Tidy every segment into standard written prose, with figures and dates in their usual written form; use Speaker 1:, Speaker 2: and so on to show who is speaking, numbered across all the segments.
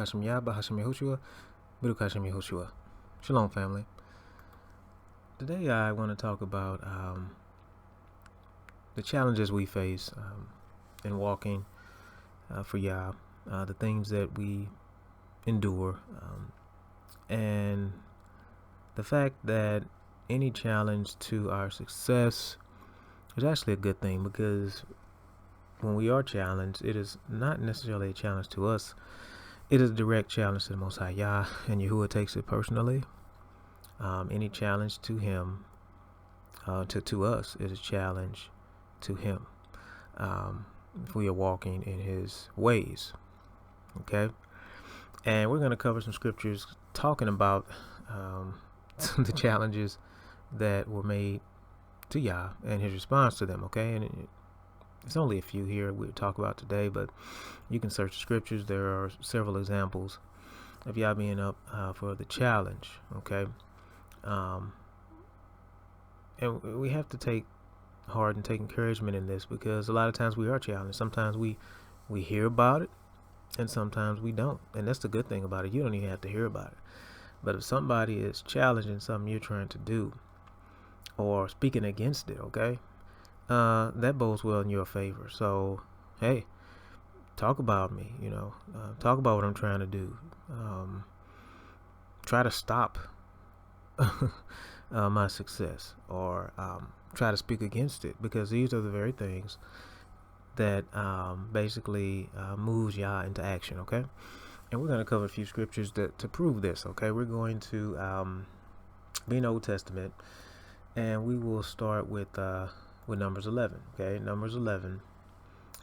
Speaker 1: Hashem Yah, Bahashem Yehoshua, Baruch Hashem Yehoshua. Shalom, family. Today I want to talk about the challenges we face in walking for Yah, the things that we endure, and the fact that any challenge to our success is actually a good thing, because when we are challenged, it is not necessarily a challenge to us. It is a direct challenge to the Most High Yah, and Yahuwah takes it personally. Any challenge to him, to us, is a challenge to him. If we are walking in his ways, okay? And we're going to cover some scriptures talking about the challenges that were made to Yah and his response to them, okay? And it's only a few here we'll talk about today, but you can search the scriptures. There are several examples of Yah being up for the challenge, okay? And we have to take heart and take encouragement in this, because a lot of times we are challenged. Sometimes we hear about it, and sometimes we don't. And that's the good thing about it. You don't even have to hear about it. But if somebody is challenging something you're trying to do or speaking against it, okay, that bodes well in your favor. So, hey, talk about me, talk about what I'm trying to do. Try to stop my success, or try to speak against it, because these are the very things that basically moves Yah into action, okay? And we're going to cover a few scriptures to prove this, okay? We're going to be in Old Testament, and we will start with Numbers 11, okay? Numbers 11,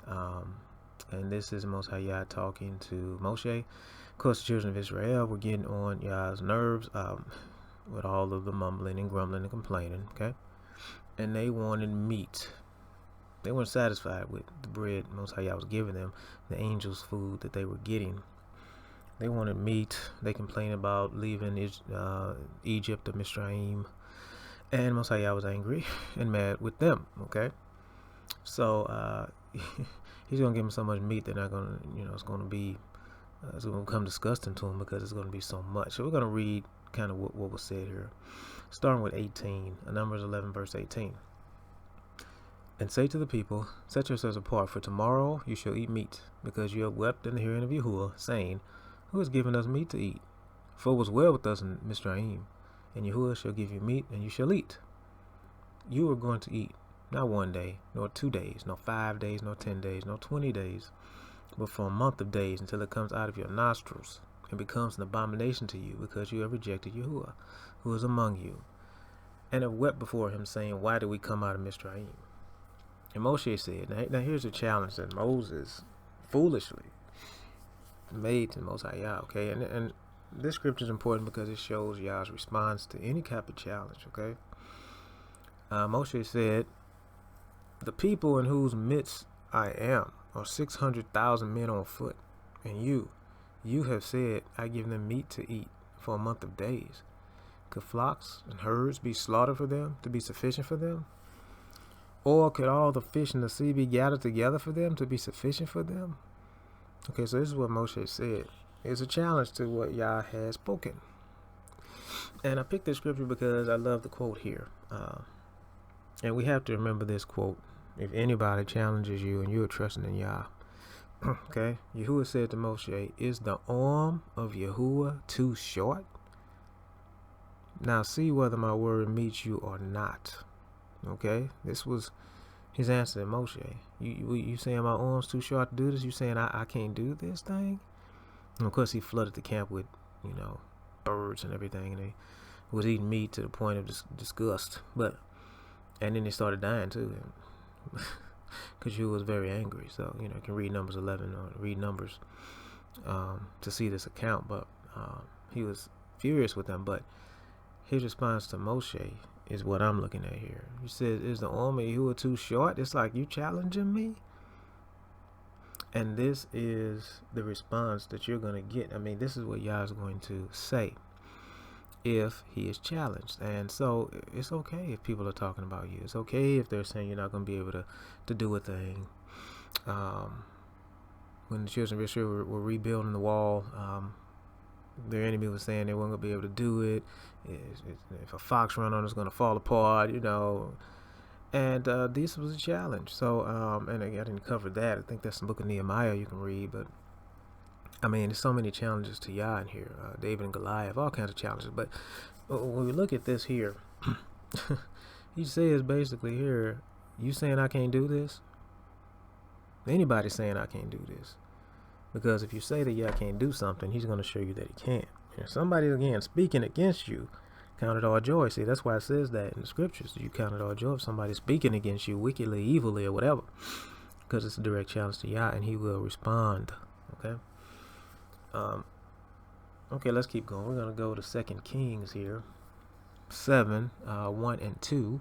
Speaker 1: and this is Most High Yah talking to Moshe. Of course, the children of Israel were getting on Yah's nerves with all of the mumbling and grumbling and complaining, okay? And they wanted meat. They weren't satisfied with the bread Most High Yah was giving them, the angels' food that they were getting. They wanted meat. They complained about leaving Egypt or Misraim. And Most High Yah was angry and mad with them, okay? So he's going to give them so much meat, they're not going to, it's going to become disgusting to them, because it's going to be so much. So we're going to read kind of what was said here, starting with 18, Numbers 11, verse 18. And say to the people, set yourselves apart, for tomorrow you shall eat meat, because you have wept in the hearing of Yahuwah, saying, who has given us meat to eat? For it was well with us in Misraim, and Yahuwah shall give you meat, and you shall eat. You are going to eat, not 1 day, nor 2 days, nor 5 days, nor 10 days, nor 20 days, but for a month of days, until it comes out of your nostrils, and becomes an abomination to you, because you have rejected Yahuwah, who is among you, and have wept before him, saying, why did we come out of Misraim? And Moshe said, now here's a challenge that Moses foolishly made to Most High Yah, okay? And this scripture is important because it shows Yah's response to any type of challenge, okay? Moshe said, the people in whose midst I am are 600,000 men on foot, and you have said, I give them meat to eat for a month of days. Could flocks and herds be slaughtered for them, to be sufficient for them? Or could all the fish in the sea be gathered together for them, to be sufficient for them? Okay, so this is what Moshe said. It's a challenge to what Yah has spoken. And I picked this scripture because I love the quote here. And we have to remember this quote. If anybody challenges you and you're trusting in Yah, okay, Yahuwah said to Moshe, is the arm of Yahuwah too short? Now see whether my word meets you or not. Okay, this was his answer to Moshe. You saying my arm's too short to do this? You saying I can't do this thing? And of course, he flooded the camp with, birds and everything, and they was eating meat to the point of disgust. And then they started dying too, because he was very angry. So you can read Numbers 11 or read Numbers to see this account. But he was furious with them. But his response to Moshe is what I'm looking at here. He says, is the arm of Yahuwah too short? It's like, you challenging me? And this is the response that you're going to get. I mean, this is what Yah is going to say if he is challenged. And so it's okay if people are talking about you. It's okay if they're saying you're not going to be able to do a thing. when the children of Israel were rebuilding the wall, their enemy was saying they weren't going to be able to do it. If a fox run on, it's going to fall apart, And this was a challenge. So, and I didn't cover that. I think that's the book of Nehemiah you can read. But, I mean, there's so many challenges to YAH in here. David and Goliath, all kinds of challenges. But when we look at this here, he says basically here, you saying I can't do this? Anybody saying I can't do this? Because if you say that YAH can't do something, he's going to show you that he can. And if somebody, again, speaking against you, count it all joy. See, that's why it says that in the scriptures. You count it all joy if somebody's speaking against you wickedly, evilly, or whatever. Because it's a direct challenge to YAH, and he will respond. Okay? Okay, let's keep going. We're going to go to 2 Kings here. 7, 1 and 2.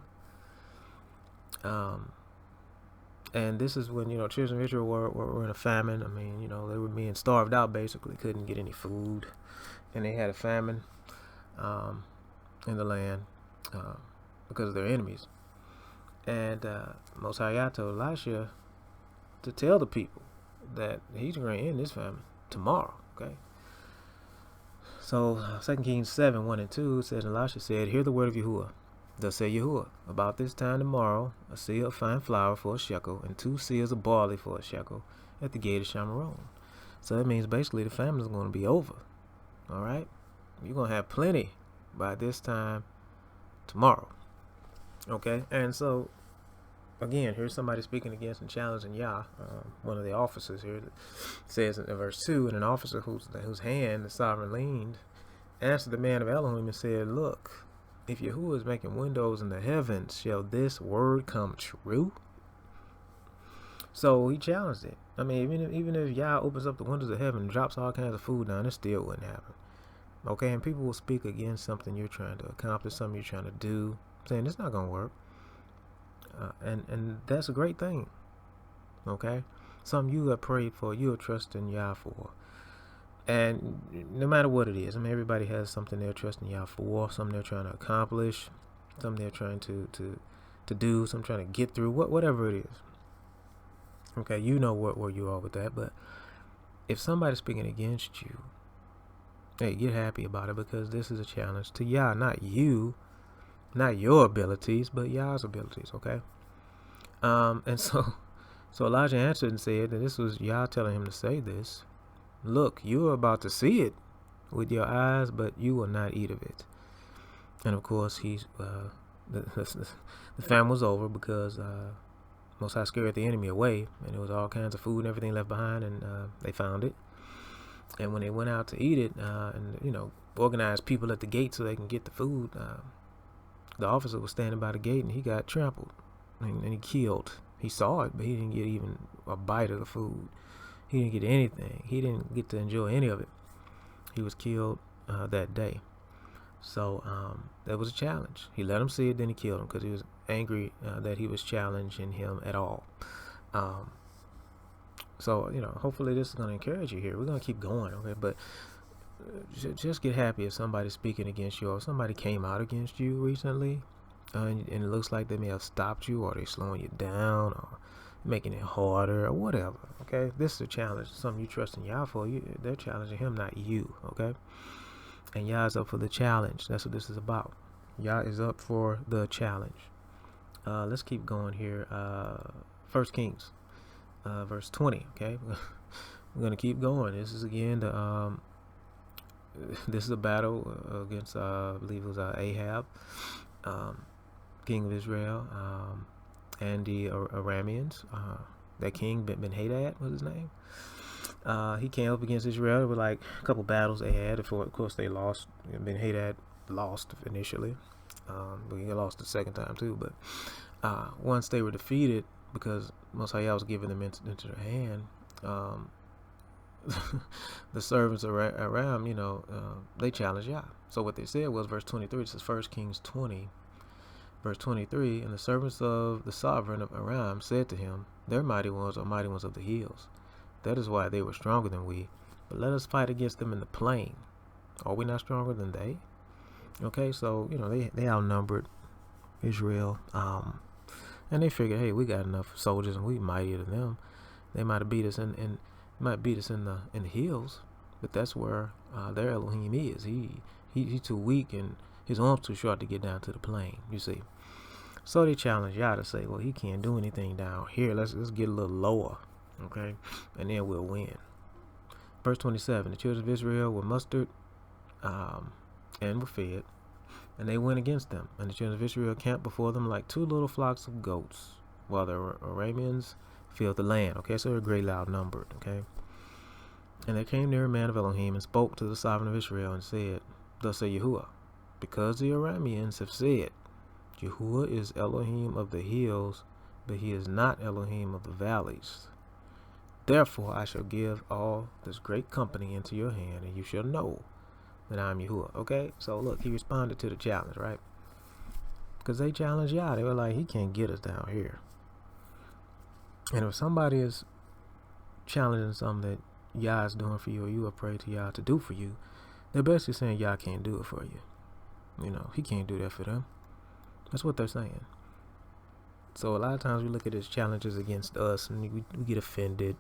Speaker 1: And this is when, children of Israel were in a famine. I mean, they were being starved out, basically. Couldn't get any food. And they had a famine in the land because of their enemies. And Most High YAH told Elisha to tell the people that he's going to end this famine tomorrow, okay? So 2 Kings 7, 1 and 2 says, Elisha said, hear the word of Yahuwah. Thus said Yahuwah, about this time tomorrow, a seah of fine flour for a shekel, and 2 seahs of barley for a shekel at the gate of Shamaron. So that means basically the famine is going to be over. All right? You're going to have plenty by this time tomorrow. Okay? And so, again, here's somebody speaking against and challenging YAH. One of the officers here says in verse 2, and an officer whose hand the sovereign leaned answered the man of Elohim and said, look, if Yahuwah is making windows in the heavens, shall this word come true? So he challenged it. I mean, even if YAH opens up the windows of heaven and drops all kinds of food down, it still wouldn't happen. Okay, and people will speak against something you're trying to accomplish, something you're trying to do, saying it's not going to work. And that's a great thing. Okay? Something you have prayed for, you have trusted in YAH for. And no matter what it is, I mean, everybody has something they're trusting YAH for, something they're trying to accomplish, something they're trying to do, something trying to get through, whatever it is. Okay, you know where you are with that, but if somebody's speaking against you, hey, get happy about it, because this is a challenge to YAH, not you, not your abilities, but YAH's abilities, okay? And so Elijah answered and said that this was YAH telling him to say this. Look, you are about to see it with your eyes, but you will not eat of it. And of course, the famine was over because Most High scared the enemy away, and there was all kinds of food and everything left behind, and they found it. And when they went out to eat it, and organized people at the gate so they can get the food, the officer was standing by the gate, and he got trampled, and he killed. He saw it, but he didn't get even a bite of the food. He didn't get anything. He didn't get to enjoy any of it. He was killed that day. So that was a challenge. He let him see it, then he killed him because he was angry that he was challenging him at all. So, hopefully this is going to encourage you here. We're going to keep going, okay? But just get happy if somebody's speaking against you, or if somebody came out against you recently, and it looks like they may have stopped you, or they're slowing you down, or making it harder, or whatever, okay? This is a challenge, something you trust in YAH for. They're challenging him, not you, okay? And YAH is up for the challenge. That's what this is about. YAH is up for the challenge. Let's keep going here. 1 Kings, verse 20, okay? We're going to keep going. This is, again, this is a battle against, I believe it was Ahab, king of Israel, and the Arameans. That king, Ben-Hadad was his name. He came up against Israel. There were like a couple battles they had. Of course, they lost. Ben-Hadad lost initially. But he lost the second time too. But once they were defeated, because Most High was giving them into their hand, the servants around, they challenged YAH. So what they said was, verse 23, this is 1 Kings 20, verse 23, and the servants of the sovereign of Aram said to him, their mighty ones are mighty ones of the hills. That is why they were stronger than we. But let us fight against them in the plain. Are we not stronger than they? Okay, so, they outnumbered Israel. And they figured, hey, we got enough soldiers and we mightier than them. They might have beat us. And Might beat us in the hills, but that's where their Elohim is. He's too weak and his arm's too short to get down to the plain. You see. So they challenge Yah to say, well, he can't do anything down here. Let's get a little lower, okay, and then we'll win. Verse 27: the children of Israel were mustered and were fed, and they went against them. And the children of Israel camped before them like two little flocks of goats, while the Arameans filled the land. Okay, so they're a great loud numbered. Okay, and there came near a man of Elohim and spoke to the sovereign of Israel and said, thus say Yahuwah, because the Arameans have said, Yahuwah is Elohim of the hills, but he is not Elohim of the valleys. Therefore I shall give all this great company into your hand, and you shall know that I am Yahuwah. Okay, so look, he responded to the challenge, right? Because they challenged Yah. They were like, he can't get us down here. And if somebody is challenging something that Yah is doing for you, or you are praying to Yah to do for you, they're basically saying Yah can't do it for you. You know, he can't do that for them. That's what they're saying. So a lot of times we look at his challenges against us and we get offended.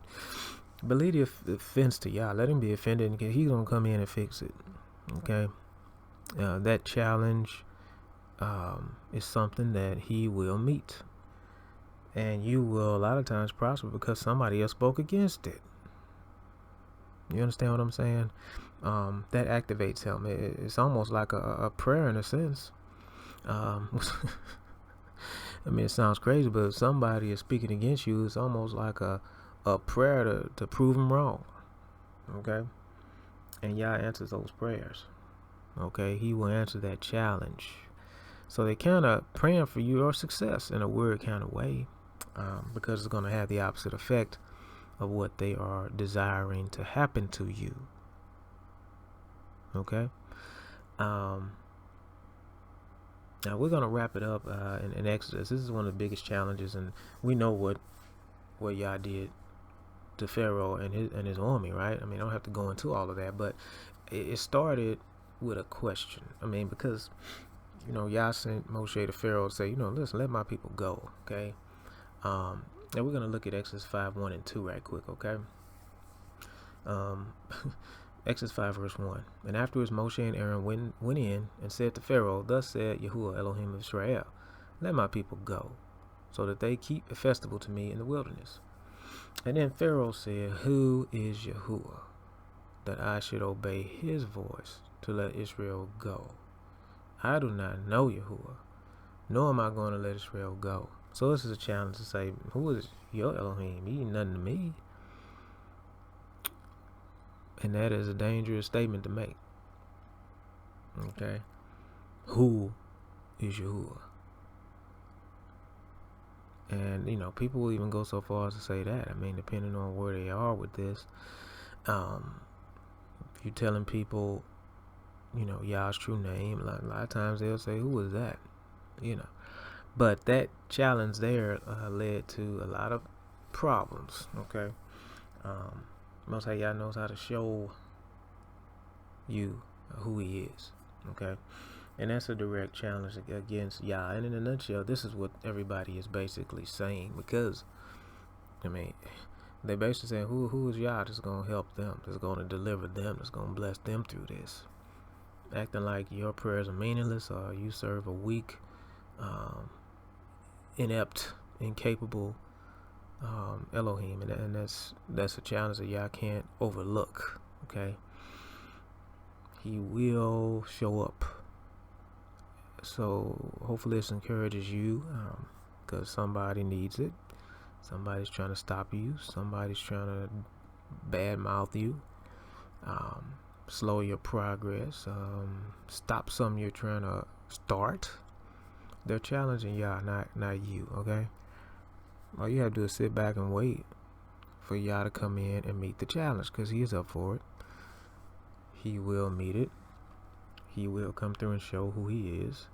Speaker 1: But leave the offense to Yah. Let him be offended, and he's going to come in and fix it. Okay? That challenge is something that he will meet. And you will a lot of times prosper because somebody else spoke against it. You understand what I'm saying? That activates him. It's almost like a prayer in a sense. I mean, it sounds crazy, but if somebody is speaking against you, it's almost like a prayer to prove them wrong. Okay? And Yah answers those prayers. Okay? He will answer that challenge. So they kind of praying for your success in a weird kind of way, because it's going to have the opposite effect of what they are desiring to happen to you. Okay? Now we're going to wrap it up in Exodus. This is one of the biggest challenges, and we know what Yah did to Pharaoh and his army, right? I mean, I don't have to go into all of that, but it started with a question. I mean, because, you know, Yah sent Moshe to Pharaoh to say, you know, listen, let my people go, okay? And we're going to look at Exodus 5:1-2 right quick, okay? Exodus 5 verse 1. And afterwards Moshe and Aaron went in and said to Pharaoh, thus said Yahuwah Elohim of Israel, let my people go, so that they keep a festival to me in the wilderness. And then Pharaoh said, who is Yahuwah, that I should obey his voice to let Israel go? I do not know Yahuwah, nor am I going to let Israel go. So this is a challenge to say, who is your Elohim? He ain't nothing to me. And that is a dangerous statement to make. Okay? Who is Yahuwah? And, you know, people will even go so far as to say that. I mean, depending on where they are with this. If you're telling people, you know, Yah's true name, a lot of times they'll say, who is that? You know. But that challenge there led to a lot of problems. Okay? Most High Yah knows how to show you who he is, okay? And that's a direct challenge against Yah. And in a nutshell, this is what everybody is basically saying, because, I mean, they're basically saying, who is Yah that's going to help them, that's going to deliver them, that's going to bless them through this? Acting like your prayers are meaningless, or you serve a weak, inept, incapable Elohim, and that's a challenge that Yah can't overlook. Okay, he will show up. So hopefully this encourages you, because somebody needs it. Somebody's trying to stop you. Somebody's trying to badmouth you, slow your progress, stop something you're trying to start. They're challenging Yah, not you. Okay. All you have to do is sit back and wait for Yah to come in and meet the challenge, because he is up for it. He will meet it. He will come through and show who he is.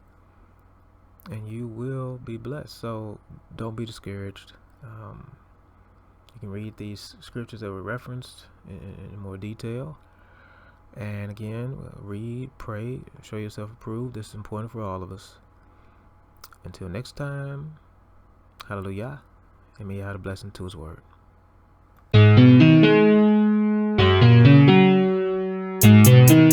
Speaker 1: And you will be blessed. So don't be discouraged. You can read these scriptures that were referenced in more detail. And again, read, pray, show yourself approved. This is important for all of us. Until next time, hallelujah. And may Yah add a blessing to his word. you.